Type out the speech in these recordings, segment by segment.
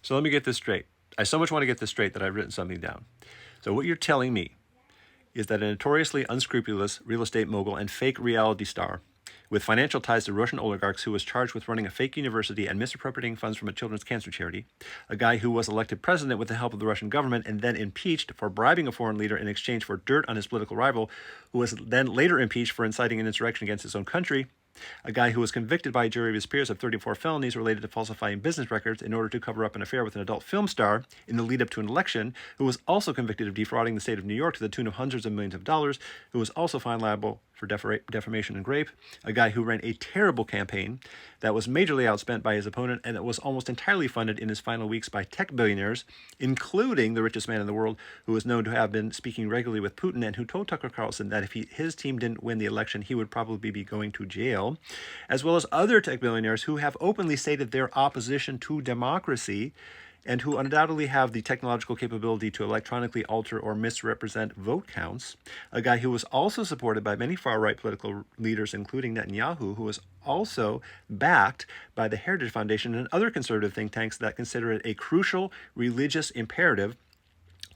So let me get this straight. I so much want to get this straight that I've written something down. So what you're telling me is that a notoriously unscrupulous real estate mogul and fake reality star with financial ties to Russian oligarchs who was charged with running a fake university and misappropriating funds from a children's cancer charity, a guy who was elected president with the help of the Russian government and then impeached for bribing a foreign leader in exchange for dirt on his political rival, who was then later impeached for inciting an insurrection against his own country, a guy who was convicted by a jury of his peers of 34 felonies related to falsifying business records in order to cover up an affair with an adult film star in the lead up to an election, who was also convicted of defrauding the state of New York to the tune of hundreds of millions of dollars, who was also found liable for defamation and rape, a guy who ran a terrible campaign that was majorly outspent by his opponent and that was almost entirely funded in his final weeks by tech billionaires, including the richest man in the world, who was known to have been speaking regularly with Putin and who told Tucker Carlson that if his team didn't win the election, he would probably be going to jail, as well as other tech billionaires who have openly stated their opposition to democracy and who undoubtedly have the technological capability to electronically alter or misrepresent vote counts, a guy who was also supported by many far-right political leaders, including Netanyahu, who was also backed by the Heritage Foundation and other conservative think tanks that consider it a crucial religious imperative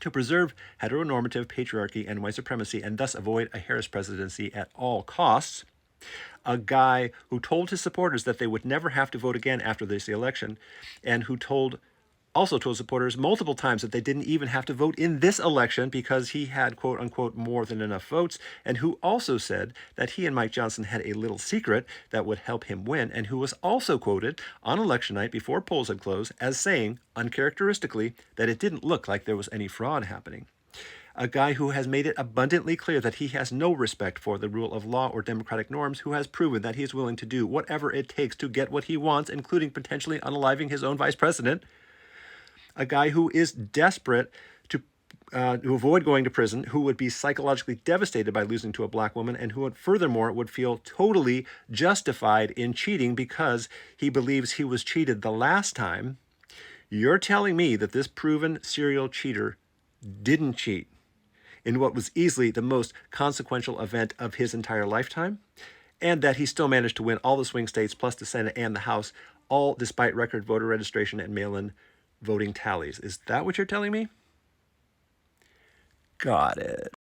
to preserve heteronormative patriarchy and white supremacy and thus avoid a Harris presidency at all costs, a guy who told his supporters that they would never have to vote again after this election, and who also told supporters multiple times that they didn't even have to vote in this election because he had, quote unquote, more than enough votes, and who also said that he and Mike Johnson had a little secret that would help him win, and who was also quoted on election night before polls had closed as saying, uncharacteristically, that it didn't look like there was any fraud happening. A guy who has made it abundantly clear that he has no respect for the rule of law or democratic norms, who has proven that he is willing to do whatever it takes to get what he wants, including potentially unaliving his own vice president. A guy who is desperate to avoid going to prison, who would be psychologically devastated by losing to a black woman, and who would, furthermore would feel totally justified in cheating because he believes he was cheated the last time. You're telling me that this proven serial cheater didn't cheat in what was easily the most consequential event of his entire lifetime, and that he still managed to win all the swing states plus the Senate and the House, all despite record voter registration and mail-in voting tallies. Is that what you're telling me? Got it.